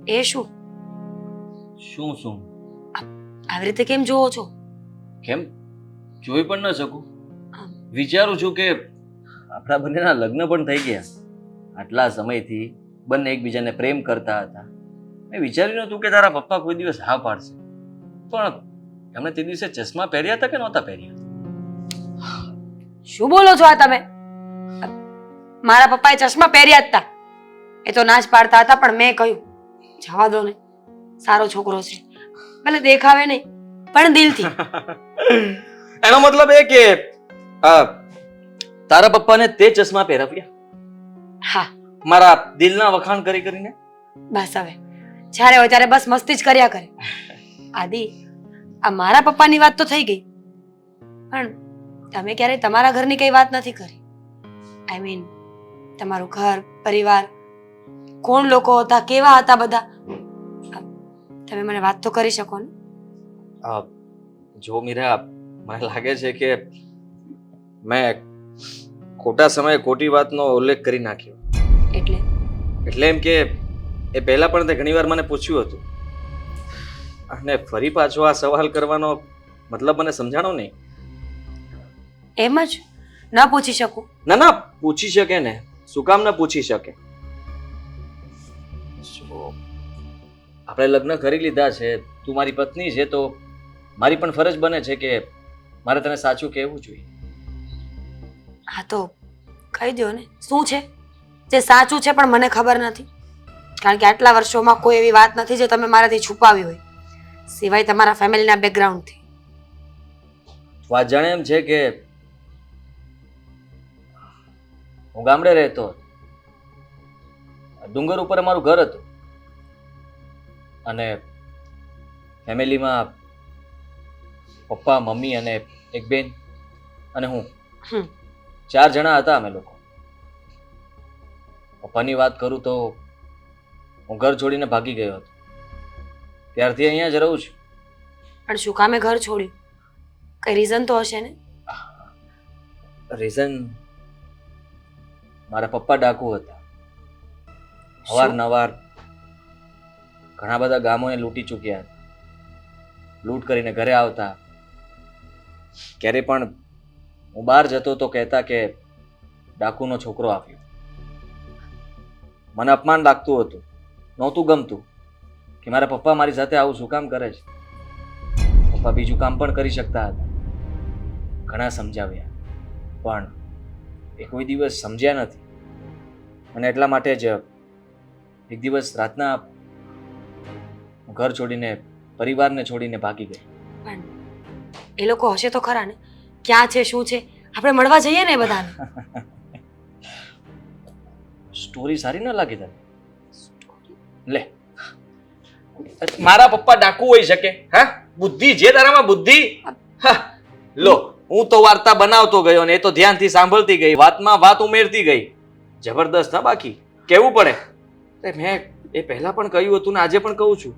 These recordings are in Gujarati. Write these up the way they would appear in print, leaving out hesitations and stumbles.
એ શું? શું શું? આવી રીતે કેમ જોવો છો? કેમ જોઈ પણ ન શકું? આમ, વિચારું છું કે આપણા બંનેના લગ્ન પણ થઈ ગયા. આટલા સમયથી બંને એકબીજાને પ્રેમ કરતા હતા. મેં વિચાર્યું નહોતું કે તારા પપ્પા કોઈ દિવસ હા પાડશે. પણ એમણે તે દિવસે ચશ્મા પહેર્યા હતા કે નહોતા પહેર્યા? શું બોલો છો આ તમે? મારા પપ્પાએ ચશ્મા પહેર્યા જ હતા. એ તો ના જ પાડતા હતા, પણ મેં કહ્યું જવા દો ને, સારો છોકરો છે, ભલે દેખાવે નહીં પણ દિલથી. એનો મતલબ એ કે તારા પપ્પાને તે ચશ્મા પહેરાવ્યા હા, મારા દિલના વખાણ કરી કરીને? બસ હવે જ્યારે હોય ત્યારે બસ મસ્તી જ કર્યા કરે. આદિ, આ મારા પપ્પાની વાત તો થઈ ગઈ, પણ તમે ક્યારેય તમારા ઘરની કઈ વાત નથી કરી. આઈ મીન, તમારું ઘર, પરિવાર, કોણ લોકો હતા, કેવા હતા બધા. તમે મને વાત તો કરી શકો ને? જો મીરા, મને લાગે છે કે મેં ખોટા સમયે ખોટી વાતનો ઉલ્લેખ કરી નાખ્યો. એટલે એટલે એમ કે એ પહેલા પણ તે ઘણીવાર મને પૂછ્યું હતું, અને ફરી પાછો આ સવાલ કરવાનો મતલબ મને સમજાણો નહીં. એમ જ ન પૂછી શકું? ના ના, પૂછી શકે ને, શું કામ ન પૂછી શકે? જો આપણે લગ્ન કરી લીધા છે, તું મારી પત્ની છે, તો મારી પણ ફરજ બને છે કે મારે તને સાચું કહેવું જોઈએ. હા તો કહી દો ને, શું છે જે સાચું છે પણ મને ખબર નથી? કારણ કે આટલા વર્ષોમાં કોઈ એવી વાત નથી જે તમે મારાથી છુપાવી હોય, સિવાય તમારા ફેમિલીના બેકગ્રાઉન્ડથી. વાત જાણે એમ છે કે હું ગામડે રહેતો હતો. ડુંગર ઉપર અમારું ઘર હતું, અને ફેમિલીમાં પપ્પા, મમ્મી અને એક બેન અને હું, હમ 4 જણા હતા અમે લોકો. પપ્પાની વાત કરું તો હું ઘર છોડીને ભાગી ગયો હતો. ત્યારથી અહીંયા જ રહું છું. પણ શું કામે ઘર છોડ્યું? કઈ રીઝન તો હશે ને? રીઝન, મારા પપ્પા ડાકુ હતા. શું? અવારનવાર ઘણા બધા ગામોને લૂંટી ચૂક્યા હતા. લૂંટ કરીને ઘરે આવતા. ક્યારે પણ હું બહાર જતો તો કહેતા કે ડાકુનો છોકરો આવ્યો. મને અપમાન લાગતું હતું, નહોતું ગમતું કે મારા પપ્પા મારી સાથે આવું શું કામ કરે છે. પપ્પા બીજું કામ પણ કરી શકતા હતા. ઘણા સમજાવ્યા, પણ એ કોઈ દિવસ સમજ્યા નથી. અને એટલા માટે જ એક દિવસ રાતના હું ઘર છોડીને, પરિવારને છોડીને ભાગી ગયો. પણ એ લોકો હશે તો ખરા ને? ક્યાં છે, શું છે? આપણે મળવા જઈએ ને બધાને. સ્ટોરી સારી ન લાગી તને? લે, મારા પપ્પા ડાકુ હોઈ શકે? હા, બુદ્ધિ છે તારામાં, બુદ્ધિ? હા, લો, હું તો વાર્તા બનાવતો ગયો ને એ તો ધ્યાનથી સાંભળતી ગઈ, વાતમાં વાત ઉમેરતી ગઈ. જબરદસ્ત. હા, બાકી કેવું પડે. મેં એ પહેલા પણ કહ્યું હતું ને આજે પણ કહું છું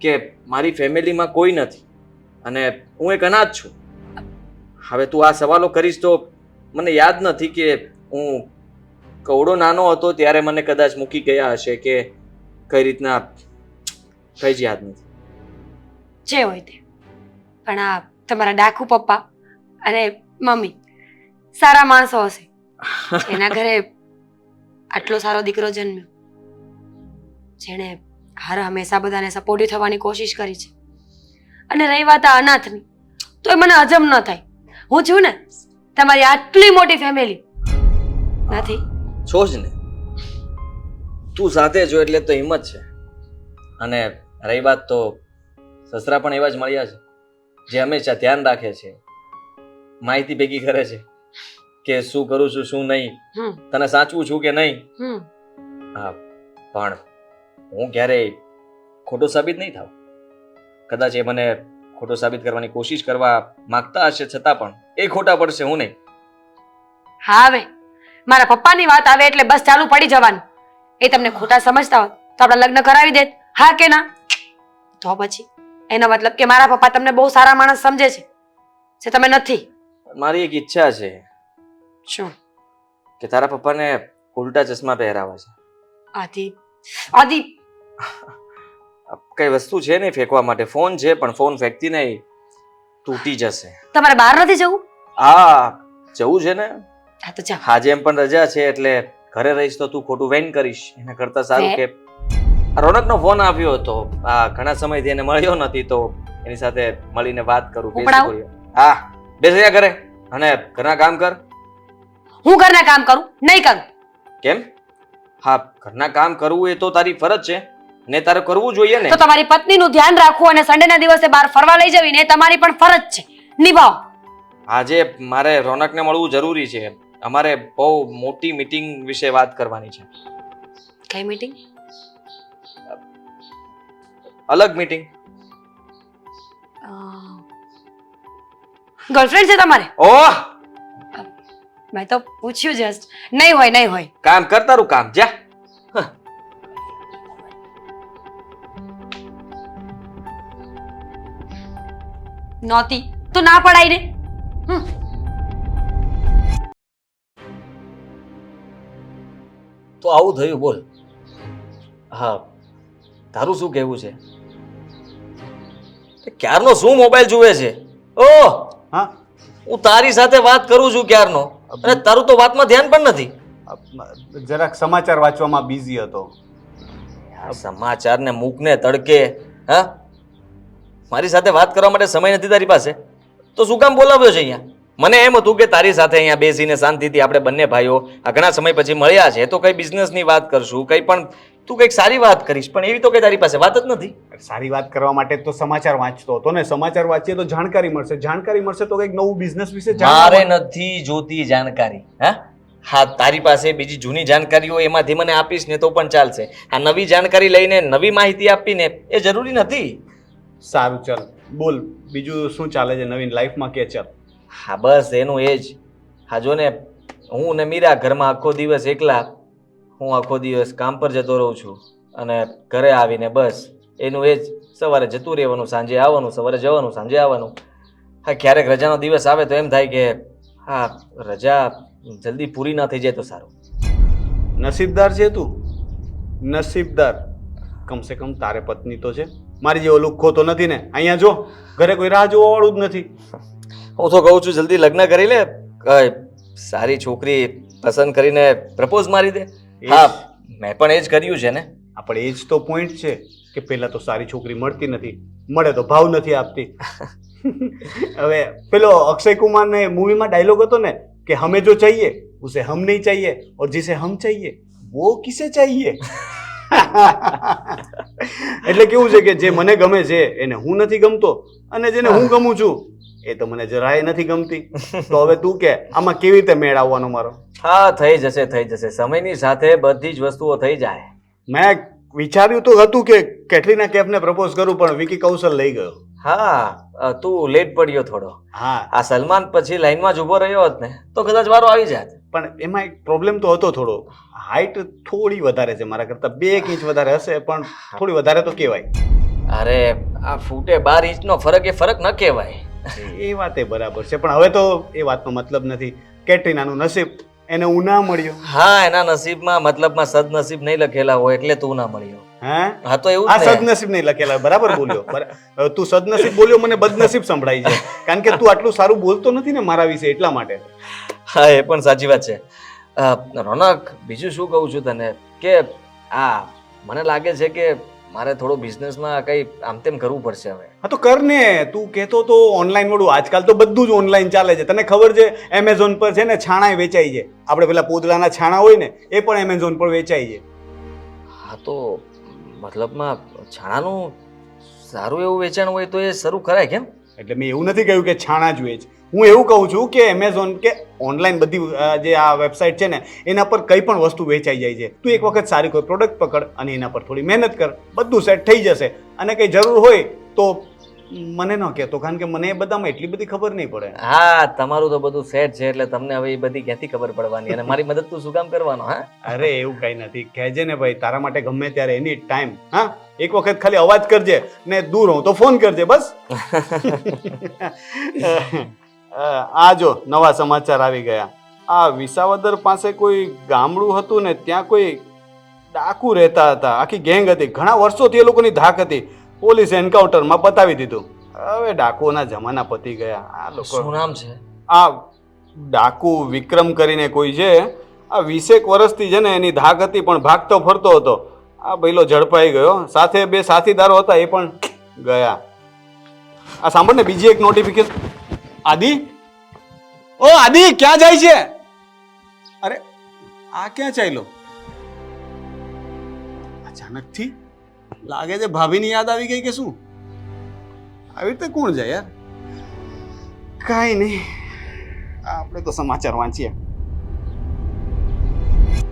કે મારી ફેમિલીમાં કોઈ નથી, અને હું એક અનાથ છું. હવે તું આ સવાલો કરીશ તો મને યાદ નથી કે હું કવડો નાનો હતો ત્યારે મને કદાચ મૂકી ગયા હશે કે કઈ રીતના, કઈ જ યાદ નથી. જે હોય તે. પણ આ તમારા ડાકુ પપ્પા અને મમ્મી સારા માણસો હશે, એના ઘરે આટલો સારો દીકરો જન્મ્યો, જેણે હર હંમેશા બધાને સપોર્ટિવ થવાની કોશિશ કરી છે. અને રહી વાત આ અનાથની, તો મને હજમ ન થાય. હું છું ને, તમારી આટલી મોટી ફેમિલી નથી. છો જ ને, તું સાથે છો એટલે તો હિંમત છે. અને રહી વાત તો સસરા પણ એવા જ મળ્યા છે જે હંમેશા ધ્યાન રાખે છે, માહિતી ભેગી કરે છે કે શું કરું છું, શું નહીં, તને સાચવું છું કે નહીં. હા, પણ હું ક્યારેય ખોટો સાબિત નહીં થાવ. કદાચ એ મને ખોટો સાબિત કરવાની કોશિશ કરવા માંગતા હશે, છતાં પણ એ ખોટા પડશે, હું નહીં. હા, હવે મારા પપ્પાની વાત આવે એટલે બસ ચાલુ પડી જવાનું. એ તમને ખોટા સમજતા હોત તો આપણા લગ્ન કરાવી દેત, હા કે ના? તો પછી એનો મતલબ કે મારા પપ્પા તમને બહુ સારા માણસ સમજે છે, જે તમે નથી. મારી એક ઈચ્છા છે. શું? કે તારા પપ્પાને ઉલટા ચશ્મા પહેરાવા છે. આદિ, આદિ, કઈ વસ્તુ છે નહીં ફેંકવા માટે. ફોન છે પણ ફોન ફેંકતી નહીં, તૂટી જશે. તમારે બહાર નથી જવું? હા જવું છે ને. હા તો જાઓ. આજે એમ પણ રજા છે એટલે ઘરે રહીશ તો તું ખોટું વેન કરીશ. એના કરતા સારું વેન? કે રોનકનો ફોન આવ્યો હતો. આ ઘણા સમયથી એને મળ્યો નથી તો એની સાથે મળીને વાત કરું. ઉપડાવું? હા બેસ્યા ઘરે અને ઘરના કામ કર. હું ઘરના કામ કરું? નહીં કરું. કેમ? હા ઘરના કામ કરવું એ તો તારી ફરજ છે ને, તારે કરવું જોઈએ ને. તો તમારી પત્નીનું ધ્યાન રાખવું અને સન્ડેના દિવસે બહાર ફરવા લઈ જવી ને એ તમારી પણ ફરજ છે. નિભાવો. આજે મારે રોનકને મળવું જરૂરી છે. અમારે બહુ મોટી મીટિંગ વિશે વાત કરવાની છે. કઈ મીટિંગ? અલગ મીટિંગ. ગર્લફ્રેન્ડ છે તમારે? ઓહ મેં તો પૂછ્યું જસ્ટ. નહીં હોય, નહીં હોય. કામ કર તારું કામ જા. નહોતી તો ના પડાય ને. તો આવું થયું બોલ. હા તારું શું કહેવું છે? ક્યારનો શું મોબાઈલ જુએ છે? ઓહ હા હું તારી સાથે વાત કરું છું ક્યારનો અને તારું તો વાતમાં ધ્યાન પણ નથી. જરાક સમાચાર વાંચવામાં બિઝી હતો. સમાચાર ને મૂકને તડકે. હા મારી સાથે વાત કરવા માટે સમય નથી તારી પાસે તો શું કામ બોલાવ્યો છે અહીંયા? મને એમ હતું કે તારી સાથે અહીંયા બેસીને શાંતિથી આપણે બંને ભાઈઓ આ ઘણા સમય પછી મળ્યા છે તો કઈ બિઝનેસની વાત કરશું, કઈ પણ તું કંઈક સારી વાત કરીશ, પણ એવી તો કઈ તારી પાસે વાત જ નથી. સારી વાત કરવા માટે તો સમાચાર વાંચતો હતો ને. સમાચાર વાંચીએ તો જાણકારી મળશે, જાણકારી મળશે તો કંઈક નવું બિઝનેસ વિશે મારે નથી જોતી જાણકારી. હા તારી પાસે બીજી જૂની જાણકારી હોય એમાંથી મને આપીશ ને તો પણ ચાલશે. આ નવી જાણકારી લઈને નવી માહિતી આપીને એ જરૂરી નથી. સારું ચાલ બોલ, બીજું શું ચાલે છે નવીન લાઈફમાં કે? ચાલ. હા બસ એનું એ જ. હા જો ને હું ને મીરા ઘરમાં આખો દિવસ એકલા. હું આખો દિવસ કામ પર જતો રહું છું અને ઘરે આવીને બસ એનું એ જ. સવારે જતું રહેવાનું, સાંજે આવવાનું, સવારે જવાનું, સાંજે આવવાનું. હા ક્યારેક રજાનો દિવસ આવે તો એમ થાય કે હા રજા જલ્દી પૂરી ન થઈ જાય તો સારું. નસીબદાર છે તું, નસીબદાર. કમસે કમ તારે પત્ની તો છે. મારી જેવો લુખ્ખો તો નથી ને. અહીંયા જો ઘરે કોઈ રાહ જોવા વાળું જ નથી. હું તો કહું છું જલ્દી લગ્ન કરી લે. કઈ સારી છોકરી પસંદ કરીને પ્રપોઝ મારી દે. હા મેં પણ એ જ કર્યું છે ને. આપણે એ જ તો પોઈન્ટ છે કે પહેલા તો સારી છોકરી મળતી નથી, મળે તો ભાવ નથી આપતી. હવે પેલો અક્ષય કુમાર ને મૂવીમાં ડાયલોગ હતો ને કે હમે જો ચાહીએ ઉસે હમ નહીં ચાહીએ और जिसे हम चाहिए वो किसे चाहिए. એટલે કેવું છે કે જે મને ગમે છે એને હું નથી ગમતો અને જેને હું ગમું છું એ તો મને જરાય નથી ગમતી. તો હવે તું કે આમાં કેવી રીતે મેળ આવવાનો મારો? હા થઈ જશે થઈ જશે. સમયની સાથે બધી જ વસ્તુઓ થઈ જાય. મેં વિચાર્યું તો હતું કે કેટરીના કૈફને પ્રપોઝ કરું પણ વિકી કૌશલ લઈ ગયો. હા તું લેટ પડ્યો થોડો. હા આ સલમાન પછી લાઈનમાં જ ઉભો રહ્યો હોત ને તો કદાચ વારો આવી જાત. પણ એમાં એક પ્રોબ્લેમ તો હતો થોડો. હાઈટ થોડી વધારે છે મારા કરતા, 2 ઇંચ વધારે હશે પણ થોડી વધારે તો કહેવાય. અરે આ ફૂટે 12 ઇંચનો ફરક એ ફરક ન કહેવાય. એ વાત એ બરાબર છે પણ હવે તો એ વાતનો મતલબ નથી. કેટરીનાનું નસીબ એને હું ના મળ્યો. હા એના નસીબમાં મતલબમાં સદનસીબ નહીં લખેલા હોય એટલે તું ના મળ્યો. હા તો એવું આ જ ને. સદનસીબ નહીં લખેલા. બરાબર બોલ્યો. હવે તું સદનસીબ બોલ્યો મને બદનસીબ સંભળાય છે કારણ કે તું આટલું સારું બોલતો નથી ને મારા વિશે એટલા માટે. હા એ પણ સાચી વાત છે. રોનક બીજું શું કહું છું તને કે મને લાગે છે કે મારે થોડો બિઝનેસમાં કંઈ આમ તેમ કરવું પડશે હવે. હા તો કર ને. તું કહેતો તો ઓનલાઈન વાળું. આજકાલ તો બધું જ ઓનલાઈન ચાલે છે. તને ખબર છે એમેઝોન પર છે ને છાણા વેચાય છે. આપણે પેલા પોદળાના છાણા હોય ને એ પણ એમેઝોન પર વેચાય છે. હા તો મતલબમાં છાણાનું સારું એવું વેચાણ હોય તો એ શરૂ કરાય કેમ? એટલે મેં એવું નથી કહ્યું કે છાણા જ વેચ. હું એવું કહું છું કે એમેઝોન કે ઓનલાઈન બધી જે આ વેબસાઇટ છે ને એના પર કઈ પણ વસ્તુ વેચાઈ જાય છે. તું એક વખત સારી કોઈ પ્રોડક્ટ પકડ અને એના પર થોડી મહેનત કર, બધું સેટ થઈ જશે. અને કંઈ જરૂર હોય તો મને ન કહેતો કારણ કે મને એ બધામાં એટલી બધી ખબર નહીં પડે. હા તમારું તો બધું સેટ છે એટલે તમને હવે એ બધી ક્યાંથી ખબર પડવાની અને મારી મદદ તું શું કામ કરવાનો? હા અરે એવું કઈ નથી. કહેજે ને ભાઈ, તારા માટે ગમે ત્યારે એની ટાઈમ. હા એક વખત ખાલી અવાજ કરજે ને દૂર હોઉં તો ફોન કરજે બસ. આ જો નવા સમાચાર આવી ગયા. આ વિસાવદર પાસે કોઈ ગામડું હતું ને ત્યાં કોઈ ડાકુ રહેતા હતા, આખી ગેંગ હતી, ઘણા વર્ષોથી એ લોકોની ધાક હતી. પોલીસે એન્કાઉન્ટરમાં પતાવી દીધું. હવે ડાકુઓના જમાના પતી ગયા. આ લોકો શું નામ છે? આ ડાકુ વિક્રમ કરીને કોઈ છે. આ 20 વર્ષથી છે ને એની ધાક હતી, પણ ભાગતો ફરતો હતો. આ ભઈલો ઝડપાઈ ગયો. સાથે 2 સાથીદારો હતા, એ પણ ગયા. આ સાંભળ ને, બીજી એક નોટિફિકેશન. આદિ, ઓ આદિ, ક્યાં જાય છે? અરે આ ક્યાં ચાલ્યો? અચાનકથી લાગે છે ભાભીની યાદ આવી ગઈ કે શું? આવી રીતે કોણ જાય યાર? કાંઈ નહીં, આપણે તો સમાચાર વાંચીએ.